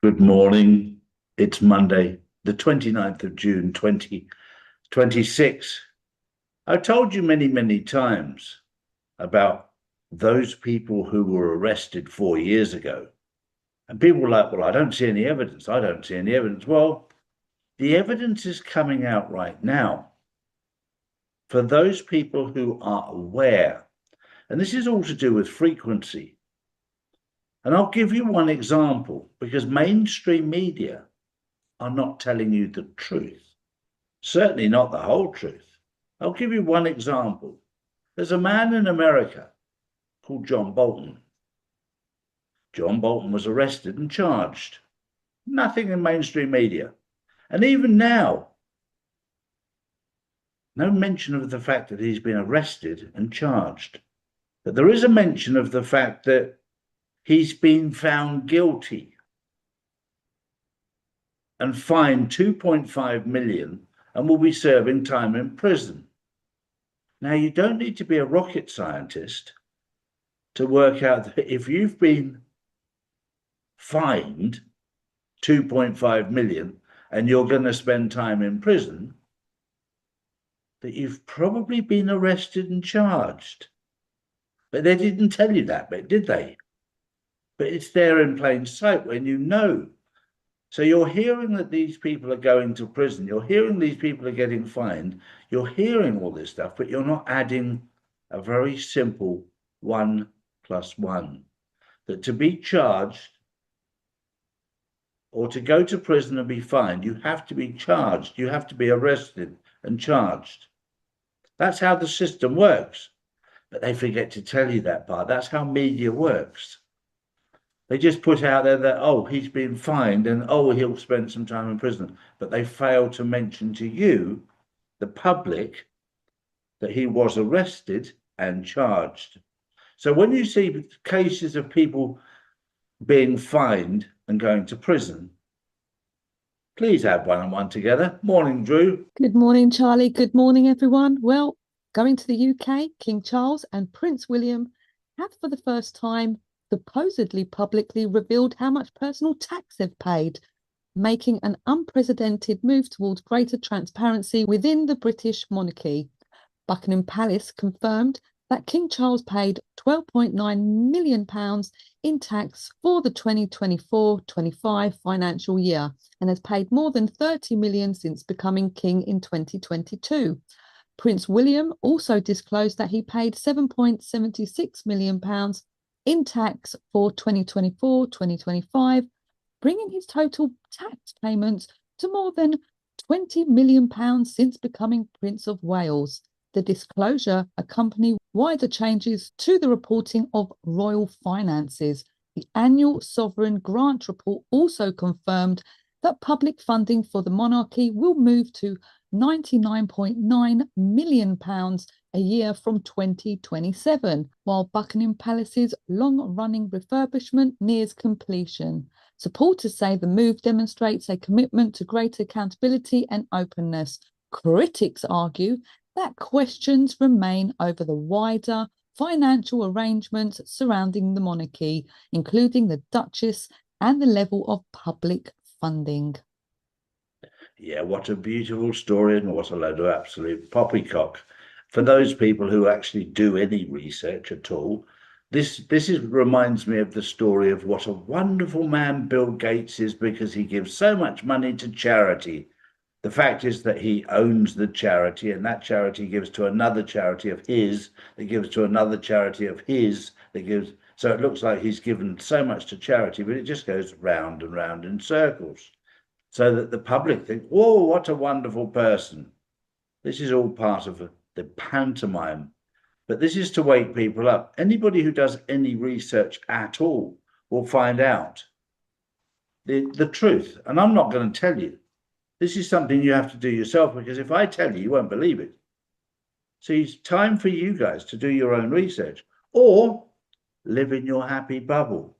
Good morning. It's Monday, the 29th of June, 2026. I've told you many, many times about those people who were arrested 4 years ago. And people were like, well, I don't see any evidence. I don't see any evidence. Well, the evidence is coming out right now for those people who are aware. And this is all to do with frequency. And I'll give you one example because mainstream media are not telling you the truth, certainly not the whole truth. I'll give you one example. There's a man in America called John Bolton. John Bolton was arrested and charged. Nothing in mainstream media. And even now, no mention of the fact that he's been arrested and charged. But there is a mention of the fact that he's been found guilty and fined 2.5 million and will be serving time in prison. Now, you don't need to be a rocket scientist to work out that if you've been fined 2.5 million and you're going to spend time in prison, that you've probably been arrested and charged. But they didn't tell you that bit, did they? But it's there in plain sight when you know. So you're hearing that these people are going to prison. You're hearing these people are getting fined. You're hearing all this stuff, but you're not adding a very simple 1 + 1. That to be charged or to go to prison and be fined, you have to be charged. You have to be arrested and charged. That's how the system works. But they forget to tell you that part. That's how media works. They just put out there that, oh, he's been fined and, oh, he'll spend some time in prison. But they fail to mention to you, the public, that he was arrested and charged. So when you see cases of people being fined and going to prison, please add 1 and 1 together. Morning, Drew. Good morning, Charlie. Good morning, everyone. Well, going to the UK, King Charles and Prince William have for the first time supposedly publicly revealed how much personal tax they've paid, making an unprecedented move towards greater transparency within the British monarchy. Buckingham Palace confirmed that King Charles paid £12.9 million in tax for the 2024-25 financial year and has paid more than 30 million since becoming king in 2022. Prince William also disclosed that he paid £7.76 million in tax for 2024-2025, bringing his total tax payments to more than £20 million since becoming Prince of Wales. The disclosure accompanied wider changes to the reporting of royal finances. The annual sovereign grant report also confirmed that public funding for the monarchy will move to £99.9 million a year from 2027, while Buckingham Palace's long-running refurbishment nears completion. Supporters say the move demonstrates a commitment to greater accountability and openness. Critics argue that questions remain over the wider financial arrangements surrounding the monarchy, including the Duchess and the level of public funding. Yeah, what a beautiful story and what a load of absolute poppycock. For those people who actually do any research at all, this reminds me of the story of what a wonderful man Bill Gates is because he gives so much money to charity. The fact is that he owns the charity, and that charity gives to another charity of his, that gives to another charity of his, that gives. So it looks like he's given so much to charity, but it just goes round and round in circles. So that the public think, whoa, what a wonderful person. This is all part of the pantomime. But this is to wake people up. Anybody who does any research at all will find out the truth. And I'm not going to tell you. This is something you have to do yourself, because if I tell you, you won't believe it. So it's time for you guys to do your own research or live in your happy bubble.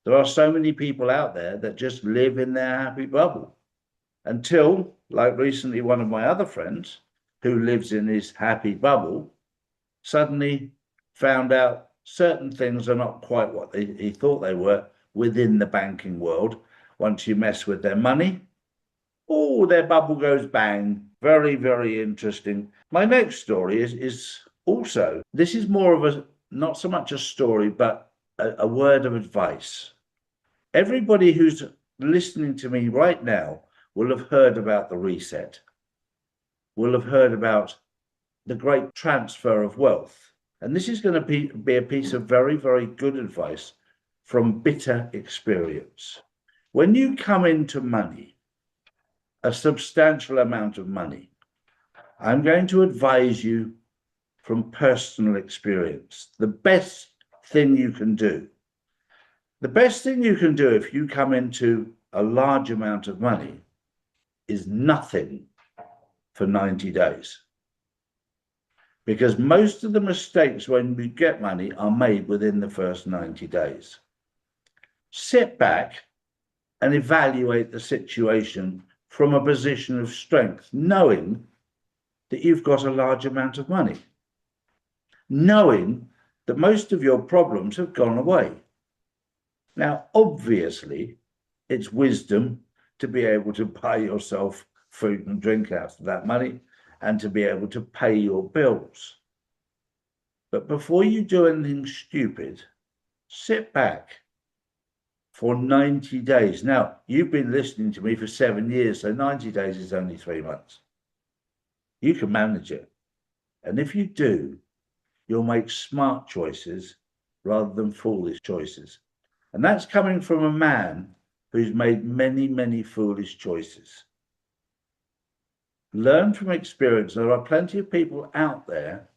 There are so many people out there that just live in their happy bubble until, like recently, one of my other friends who lives in his happy bubble suddenly found out certain things are not quite what he thought they were within the banking world, once you mess with their money. Oh, their bubble goes bang. Very, very interesting. My next story is also, this is more of a, not so much a story, but a word of advice. Everybody who's listening to me right now will have heard about the reset, will have heard about the great transfer of wealth. And this is going to be a piece of very, very good advice from bitter experience. When you come into money, a substantial amount of money, I'm going to advise you from personal experience. The best thing you can do if you come into a large amount of money is nothing for 90 days. Because most of the mistakes when we get money are made within the first 90 days. Sit back and evaluate the situation from a position of strength, knowing that you've got a large amount of money, knowing that most of your problems have gone away. Now, obviously, it's wisdom to be able to buy yourself food and drink out of that money and to be able to pay your bills. But before you do anything stupid, sit back for 90 days. Now, you've been listening to me for 7 years, so 90 days is only 3 months. You can manage it. And if you do, you'll make smart choices rather than foolish choices. And that's coming from a man who's made many, many foolish choices. Learn from experience. There are plenty of people out there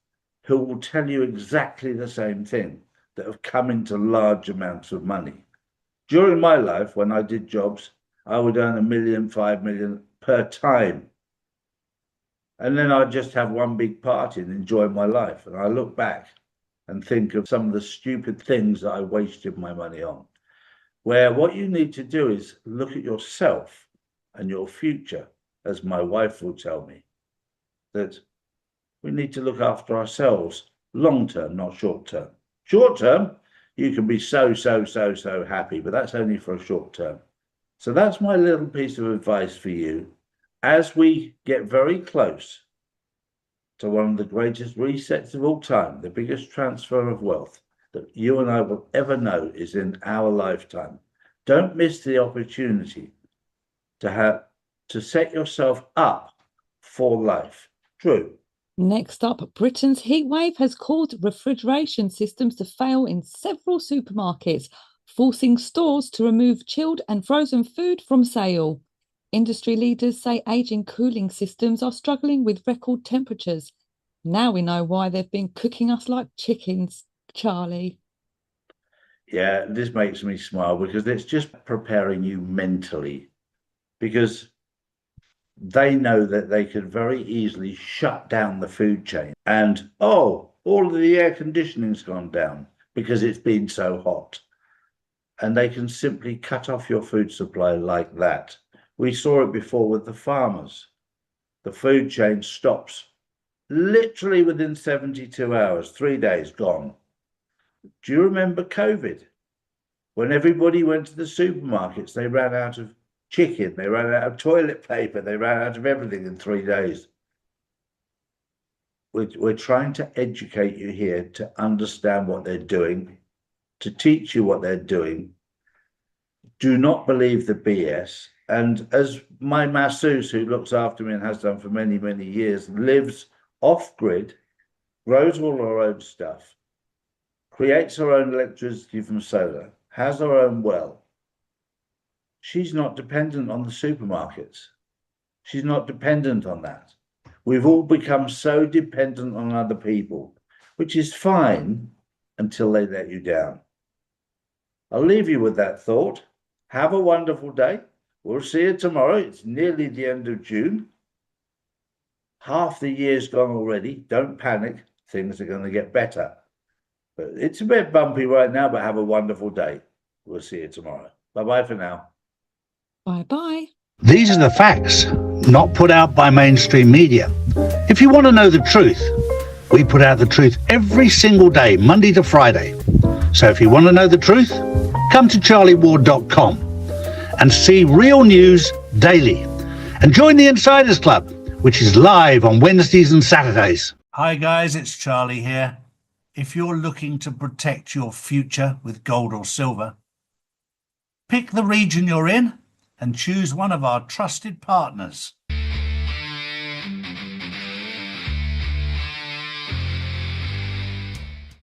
who will tell you exactly the same thing, that have come into large amounts of money. During my life, when I did jobs, I would earn 1 million, 5 million per time. And then I'd just have one big party and enjoy my life. And I look back and think of some of the stupid things that I wasted my money on. Where what you need to do is look at yourself and your future, as my wife will tell me, that we need to look after ourselves long term, not short term. Short term, you can be so happy, but that's only for a short term. So that's my little piece of advice for you as we get very close to one of the greatest resets of all time, the biggest transfer of wealth that you and I will ever know is in our lifetime. Don't miss the opportunity to set yourself up for life. True. Next up, Britain's heatwave has caused refrigeration systems to fail in several supermarkets, forcing stores to remove chilled and frozen food from sale. Industry leaders say aging cooling systems are struggling with record temperatures. Now we know why they've been cooking us like chickens, Charlie. Yeah, this makes me smile because it's just preparing you mentally, because they know that they could very easily shut down the food chain and, all of the air conditioning's gone down because it's been so hot. And they can simply cut off your food supply like that. We saw it before with the farmers. The food chain stops literally within 72 hours, 3 days gone. Do you remember COVID? When everybody went to the supermarkets, they ran out of chicken, they ran out of toilet paper, they ran out of everything in 3 days. We're trying to educate you here to understand what they're doing, to teach you what they're doing. Do not believe the BS. And as my masseuse, who looks after me and has done for many, many years, lives off-grid, grows all her own stuff, creates her own electricity from solar, has her own well. She's not dependent on the supermarkets. She's not dependent on that. We've all become so dependent on other people, which is fine until they let you down. I'll leave you with that thought. Have a wonderful day. We'll see you tomorrow. It's nearly the end of June. Half the year's gone already. Don't panic. Things are going to get better. But it's a bit bumpy right now, but have a wonderful day. We'll see you tomorrow. Bye-bye for now. Bye-bye. These are the facts, not put out by mainstream media. If you want to know the truth, we put out the truth every single day, Monday to Friday. So if you want to know the truth, come to charlieward.com. and see real news daily. And join the Insiders Club, which is live on Wednesdays and Saturdays. Hi guys, it's Charlie here. If you're looking to protect your future with gold or silver, pick the region you're in and choose one of our trusted partners.